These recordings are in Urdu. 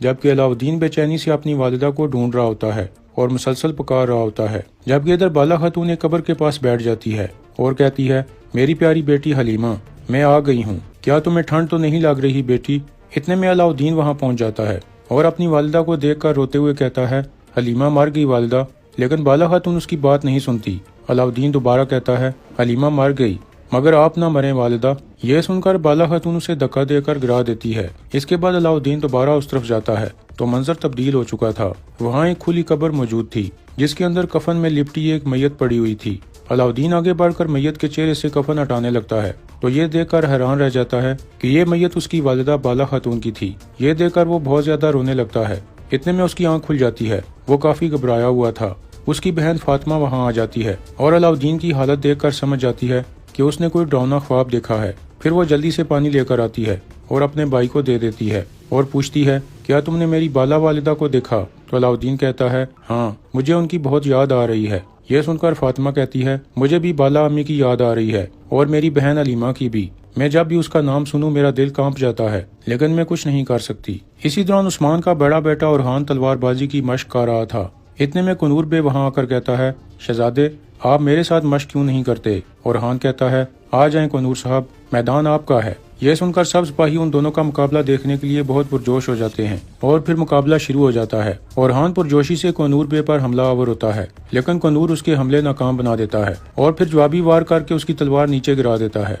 جبکہ علاؤدین بے چینی سے اپنی والدہ کو ڈھونڈ رہا ہوتا ہے اور مسلسل پکار رہا ہوتا ہے، جبکہ ادھر بالا خاتون ایک قبر کے پاس بیٹھ جاتی ہے اور کہتی ہے، میری پیاری بیٹی حلیمہ، میں آ گئی ہوں، کیا تمہیں ٹھنڈ تو نہیں لگ رہی بیٹی؟ اتنے میں علاؤدین وہاں پہنچ جاتا ہے اور اپنی والدہ کو دیکھ کر روتے ہوئے کہتا ہے، حلیمہ مر گئی والدہ، لیکن بالا خاتون اس کی بات نہیں سنتی۔ علاؤدین دوبارہ کہتا ہے، حلیمہ مر گئی مگر آپ نہ مریں والدہ۔ یہ سن کر بالا خاتون اسے دھکا دے کر گرا دیتی ہے۔ اس کے بعد علاؤدین دوبارہ اس طرف جاتا ہے تو منظر تبدیل ہو چکا تھا۔ وہاں ایک کھلی قبر موجود تھی جس کے اندر کفن میں لپٹی ایک میت پڑی ہوئی تھی۔ علاؤدین آگے بڑھ کر میت کے چہرے سے کفن ہٹانے لگتا ہے تو یہ دیکھ کر حیران رہ جاتا ہے کہ یہ میت اس کی والدہ بالا خاتون کی تھی۔ یہ دیکھ کر وہ بہت زیادہ رونے لگتا ہے۔ اتنے میں اس کی آنکھ کھل جاتی ہے، وہ کافی گھبرایا ہوا تھا۔ اس کی بہن فاطمہ وہاں آ جاتی ہے اور علاؤدین کی حالت دیکھ کر سمجھ جاتی ہے کہ اس نے کوئی ڈراؤنا خواب دیکھا ہے۔ پھر وہ جلدی سے پانی لے کر آتی ہے اور اپنے بھائی کو دے دیتی ہے اور پوچھتی ہے، کیا تم نے میری بالا والدہ کو دیکھا؟ تو علاؤدین کہتا ہے، ہاں، مجھے ان کی بہت یاد آ رہی ہے۔ یہ سن کر فاطمہ کہتی ہے، مجھے بھی بالا امی کی یاد آ رہی ہے اور میری بہن حلیمہ کی بھی۔ میں جب بھی اس کا نام سنوں میرا دل کانپ جاتا ہے، لیکن میں کچھ نہیں کر سکتی۔ اسی دوران عثمان کا بڑا بیٹا اورحان تلوار بازی کی مشق کر رہا تھا۔ اتنے میں کنور بے وہاں آ کر کہتا ہے، شہزادے، آپ میرے ساتھ مشق کیوں نہیں کرتے؟ اورحان کہتا ہے، آ جائیں کنور صاحب، میدان آپ کا ہے۔ یہ سن کر سب سپاہی ان دونوں کا مقابلہ دیکھنے کے لیے بہت پرجوش ہو جاتے ہیں اور پھر مقابلہ شروع ہو جاتا ہے۔ اورحان پرجوشی سے کنور بے پر حملہ آور ہوتا ہے، لیکن کنور اس کے حملے ناکام بنا دیتا ہے اور پھر جوابی وار کر کے اس کی تلوار نیچے گرا دیتا ہے۔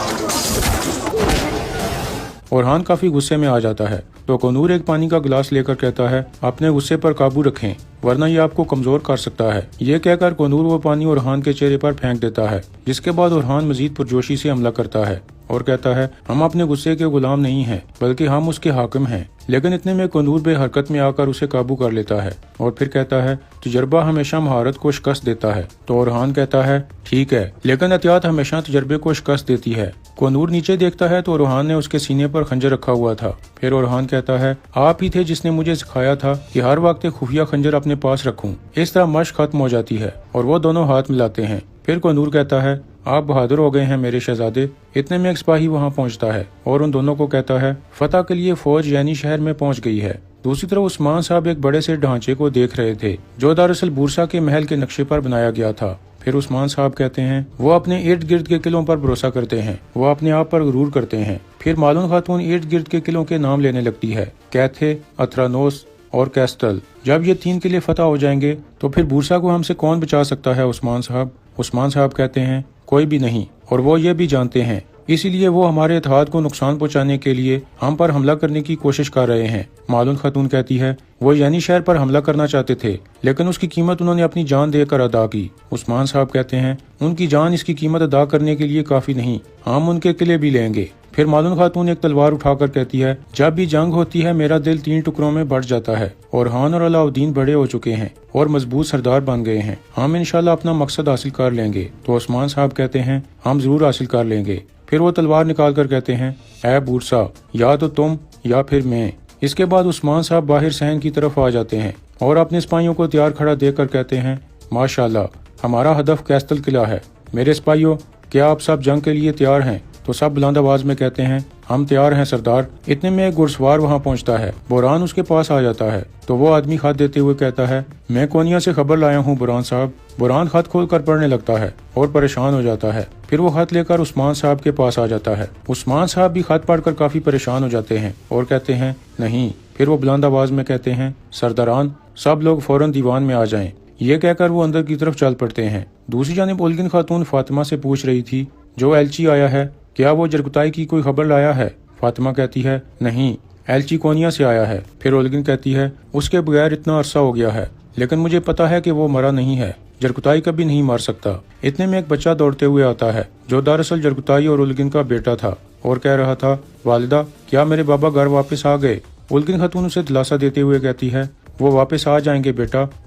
اورحان کافی غصے میں آ جاتا ہے تو کنور ایک پانی کا گلاس لے کر کہتا ہے، اپنے غصے پر قابو رکھیں ورنہ یہ آپ کو کمزور کر سکتا ہے۔ یہ کہہ کر کنور وہ پانی اورحان کے چہرے پر پھینک دیتا ہے، جس کے بعد اورحان مزید پرجوشی سے حملہ کرتا ہے اور کہتا ہے، ہم اپنے غصے کے غلام نہیں ہیں بلکہ ہم اس کے حاکم ہیں۔ لیکن اتنے میں کنور بے حرکت میں آ کر اسے قابو کر لیتا ہے اور پھر کہتا ہے، تجربہ ہمیشہ مہارت کو شکست دیتا ہے۔ تو اورحان کہتا ہے، ٹھیک ہے، لیکن احتیاط ہمیشہ تجربے کو شکست دیتی ہے۔ کنور نیچے دیکھتا ہے تو اورحان نے اس کے سینے پر خنجر رکھا ہوا تھا۔ پھر اورحان کہتا ہے، آپ ہی تھے جس نے مجھے سکھایا تھا کہ ہر وقت ایک خفیہ خنجر اپنے پاس رکھوں۔ اس طرح مشق ختم ہو جاتی ہے اور وہ دونوں ہاتھ ملاتے ہیں۔ پھر کنور کہتا ہے، آپ بہادر ہو گئے ہیں میرے شہزادے۔ اتنے میں ایک سپاہی وہاں پہنچتا ہے اور ان دونوں کو کہتا ہے، فتح کے لیے فوج یعنی شہر میں پہنچ گئی ہے۔ دوسری طرف عثمان صاحب ایک بڑے سے ڈھانچے کو دیکھ رہے تھے جو دراصل بورسا کے محل کے نقشے پر بنایا گیا تھا۔ پھر عثمان صاحب کہتے ہیں، وہ اپنے ارد گرد کے قلعوں پر بھروسہ کرتے ہیں، وہ اپنے آپ پر غرور کرتے ہیں۔ پھر مالون خاتون ارد گرد کے قلعوں کے نام لینے لگتی ہے، کیتھے، اترانوس اور کیسٹل۔ جب یہ 3 قلعے فتح ہو جائیں گے تو پھر بورسا کو ہم سے کون بچا سکتا ہے عثمان صاحب؟ عثمان صاحب کہتے ہیں، کوئی بھی نہیں، اور وہ یہ بھی جانتے ہیں، اسی لیے وہ ہمارے اتحاد کو نقصان پہنچانے کے لیے ہم پر حملہ کرنے کی کوشش کر رہے ہیں۔ مالون خاتون کہتی ہے، وہ یعنی شہر پر حملہ کرنا چاہتے تھے لیکن اس کی قیمت انہوں نے اپنی جان دے کر ادا کی۔ عثمان صاحب کہتے ہیں، ان کی جان اس کی قیمت ادا کرنے کے لیے کافی نہیں، ہم ان کے قلعے بھی لیں گے۔ پھر مالون خاتون ایک تلوار اٹھا کر کہتی ہے، جب بھی جنگ ہوتی ہے میرا دل 3 ٹکڑوں میں بٹ جاتا ہے۔ اورحان اور علاؤدین بڑے ہو چکے ہیں اور مضبوط سردار بن گئے ہیں، ہم انشاءاللہ اپنا مقصد حاصل کر لیں گے۔ تو عثمان صاحب کہتے ہیں، ہم ضرور حاصل کر لیں گے۔ پھر وہ تلوار نکال کر کہتے ہیں، اے بورسا، یا تو تم یا پھر میں۔ اس کے بعد عثمان صاحب باہر صحن کی طرف آ جاتے ہیں اور اپنے سپاہیوں کو تیار کھڑا دیکھ کر کہتے ہیں، ماشاءاللہ، ہمارا ہدف کیسٹل قلعہ ہے۔ میرے سپاہیوں، کیا آپ سب جنگ کے لیے تیار ہیں؟ تو سب بلند آواز میں کہتے ہیں، ہم تیار ہیں سردار۔ اتنے میں ایک گھڑسوار وہاں پہنچتا ہے، بوران اس کے پاس آ جاتا ہے تو وہ آدمی خط دیتے ہوئے کہتا ہے، میں کونیا سے خبر لایا ہوں بوران صاحب۔ بوران خط کھول کر پڑھنے لگتا ہے اور پریشان ہو جاتا ہے۔ پھر وہ خط لے کر عثمان صاحب کے پاس آ جاتا ہے۔ عثمان صاحب بھی خط پڑھ کر کافی پریشان ہو جاتے ہیں اور کہتے ہیں، نہیں۔ پھر وہ بلند آواز میں کہتے ہیں، سرداران، سب لوگ فوراً دیوان میں آ جائیں۔ یہ کہہ کر وہ اندر کی طرف چل پڑتے ہیں۔ دوسری جانب اولگن خاتون فاطمہ سے پوچھ رہی تھی، جو ایلچی آیا ہے، کیا وہ جرگتائی کی کوئی خبر لایا ہے؟ فاطمہ کہتی ہے، نہیں، ایلچی کونیا سے آیا ہے۔ پھر اولگن کہتی ہے، اس کے بغیر اتنا عرصہ ہو گیا ہے، لیکن مجھے پتا ہے کہ وہ مرا نہیں ہے، جرگتائی کبھی نہیں مر سکتا۔ اتنے میں ایک بچہ دوڑتے ہوئے آتا ہے جو دراصل جرگتائی اور اولگن کا بیٹا تھا اور کہہ رہا تھا، والدہ، کیا میرے بابا گھر واپس آ گئے؟ اولگن خاتون اسے دلاسا دیتے ہوئے کہتی ہے، وہ واپس آ جائیں گے بیٹا،